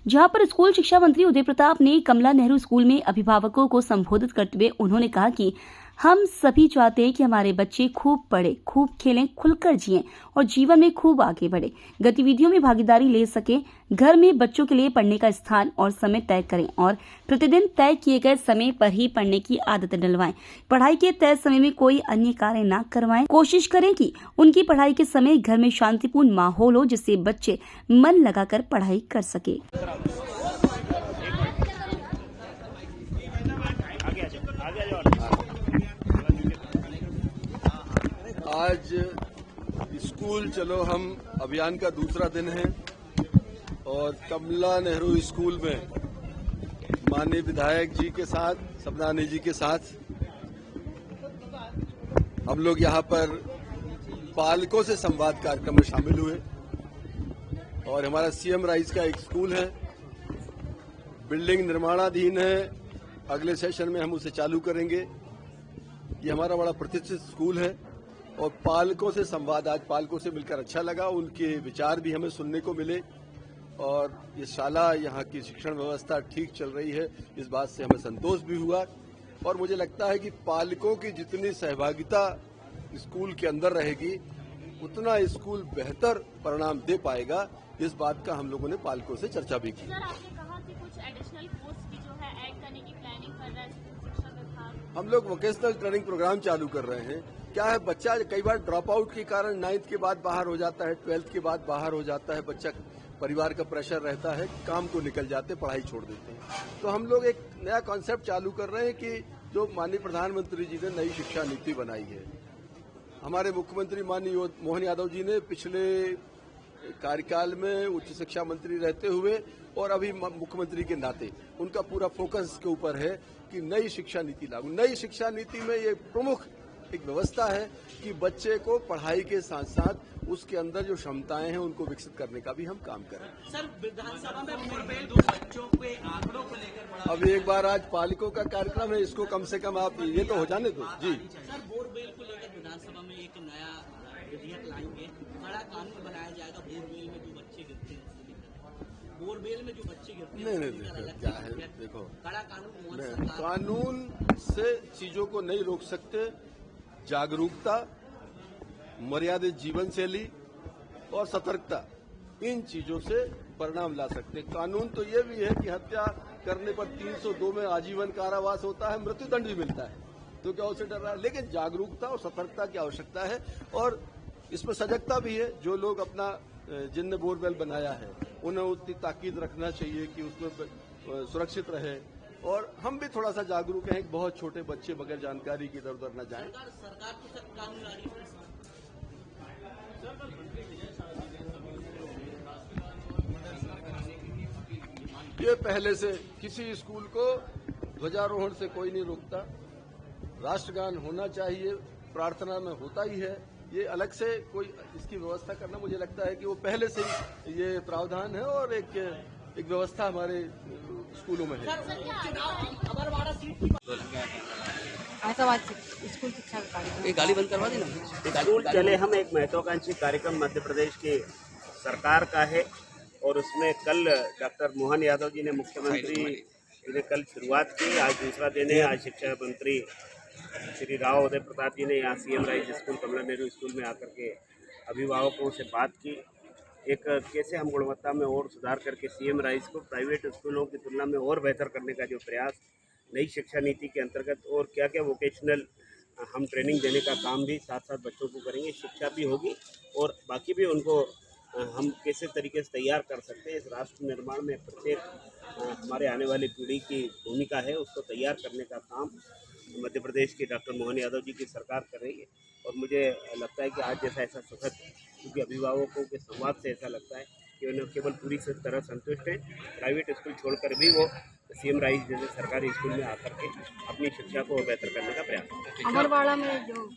जहां पर स्कूल शिक्षा मंत्री उदय प्रताप ने कमला नेहरू स्कूल में अभिभावकों को संबोधित करते हुए उन्होंने कहा कि हम सभी चाहते हैं कि हमारे बच्चे खूब पढ़ें, खूब खेलें, खुलकर जिएं और जीवन में खूब आगे बढ़े, गतिविधियों में भागीदारी ले सकें। घर में बच्चों के लिए पढ़ने का स्थान और समय तय करें और प्रतिदिन तय किए गए समय पर ही पढ़ने की आदत डलवाएं। पढ़ाई के तय समय में कोई अन्य कार्य न करवाएं। कोशिश करें कि उनकी पढ़ाई के समय घर में शांतिपूर्ण माहौल हो, जिससे बच्चे मन लगाकर पढ़ाई कर सके। आज स्कूल चलो हम अभियान का दूसरा दिन है और कमला नेहरू स्कूल में माननीय विधायक जी के साथ, सपनानी जी के साथ हम लोग यहाँ पर पालकों से संवाद कार्यक्रम में शामिल हुए और हमारा सीएम राइज का एक स्कूल है, बिल्डिंग निर्माणाधीन है, अगले सेशन में हम उसे चालू करेंगे। ये हमारा बड़ा प्रतिष्ठित स्कूल है और पालकों से संवाद, आज पालकों से मिलकर अच्छा लगा, उनके विचार भी हमें सुनने को मिले और ये शाला, यहाँ की शिक्षण व्यवस्था ठीक चल रही है, इस बात से हमें संतोष भी हुआ। और मुझे लगता है कि पालकों की जितनी सहभागिता स्कूल के अंदर रहेगी उतना स्कूल बेहतर परिणाम दे पाएगा, इस बात का हम लोगों ने पालकों से चर्चा भी की। सर, आपने कहा कि कुछ एडिशनल कोर्स भी जो है ऐड करने की प्लानिंग कर रहा है शिक्षा विभाग। हम लोग वोकेशनल ट्रेनिंग प्रोग्राम चालू कर रहे हैं। क्या है, बच्चा कई बार ड्रॉप आउट के कारण 9th के बाद बाहर हो जाता है, 12th के बाद बाहर हो जाता है, बच्चा परिवार का प्रेशर रहता है, काम को निकल जाते, पढ़ाई छोड़ देते हैं। तो हम लोग एक नया कॉन्सेप्ट चालू कर रहे हैं कि जो माननीय प्रधानमंत्री जी ने नई शिक्षा नीति बनाई है, हमारे मुख्यमंत्री माननीय मोहन यादव जी ने पिछले कार्यकाल में उच्च शिक्षा मंत्री रहते हुए और अभी मुख्यमंत्री के नाते उनका पूरा फोकस इसके ऊपर है कि नई शिक्षा नीति लागू। नई शिक्षा नीति में ये प्रमुख एक व्यवस्था है कि बच्चे को पढ़ाई के साथ साथ उसके अंदर जो क्षमताएं हैं उनको विकसित करने का भी हम काम करें। सर, विधानसभा में मुठभेड़ 2 बच्चों के आंकड़ों को लेकर बड़ा अब एक बार आज पालकों का कार्यक्रम है, इसको कम से कम आप ये तो हो जाने दो जी। सर, बोरवेल को लेकर विधानसभा में एक नया विधेयक लाएंगे, बड़ा कानून बनाया जाएगा। बोरवेल में जो बच्चे गिरते हैं, बोरवेल में जो बच्चे गिरते हैं, नहीं, क्या है, देखो, बड़ा कानून कानून से चीजों को नहीं रोक सकते। जागरूकता, मर्यादित जीवन शैली और सतर्कता, इन चीजों से परिणाम ला सकते। कानून तो ये भी है कि हत्या करने पर 302 में आजीवन कारावास होता है, मृत्युदंड भी मिलता है, तो क्या उससे डर रहा है? लेकिन जागरूकता और सतर्कता की आवश्यकता है और इसमें सजगता भी है। जो लोग अपना जिनने बोरवेल बनाया है उन्हें उतनी ताकीद रखना चाहिए कि उसमें सुरक्षित रहे और हम भी थोड़ा सा जागरूक हैं, बहुत छोटे बच्चे बगैर जानकारी की इधर उधर न जाएं। सरकार तो कानून ला रही है। ये पहले से किसी स्कूल को ध्वजारोहण से कोई नहीं रोकता, राष्ट्रगान होना चाहिए, प्रार्थना में होता ही है। ये अलग से कोई इसकी व्यवस्था करना, मुझे लगता है कि वो पहले से ही ये प्रावधान है और एक व्यवस्था हमारे स्कूलों में है। स्कूल शिक्षा का कार्यक्रम, एक गाली बंद करवा देना। स्कूल चले हम एक महत्वाकांक्षी कार्यक्रम मध्य प्रदेश की सरकार का है और उसमें कल डॉक्टर मोहन यादव जी ने, मुख्यमंत्री जी ने कल शुरुआत की। आज दूसरा दिन है। आज शिक्षा मंत्री श्री राव उदय प्रताप जी ने यहाँ सीएम राइज स्कूल, कमला नेहरू स्कूल में आकर के अभिभावकों से बात की, एक कैसे हम गुणवत्ता में और सुधार करके सीएम राइज को प्राइवेट स्कूलों की तुलना में और बेहतर करने का जो प्रयास नई शिक्षा नीति के अंतर्गत और क्या क्या वोकेशनल हम ट्रेनिंग देने का काम भी साथ साथ बच्चों को करेंगे। शिक्षा भी होगी और बाकी भी उनको हम कैसे तरीके से तैयार कर सकते हैं। इस राष्ट्र निर्माण में प्रत्येक हमारे आने वाली पीढ़ी की भूमिका है, उसको तैयार करने का काम मध्य प्रदेश की डॉक्टर मोहन यादव जी की सरकार कर रही है। और मुझे लगता है कि आज जैसा ऐसा सुखद, क्योंकि अभिभावकों के संवाद से ऐसा लगता है कि उन्हें केवल पूरी तरह संतुष्ट हैं, प्राइवेट स्कूल छोड़कर भी वो सीएम राइज जैसे सरकारी स्कूल में आकर के अपनी शिक्षा को बेहतर करने का प्रयास करते हैं। अमरवाड़ा में जो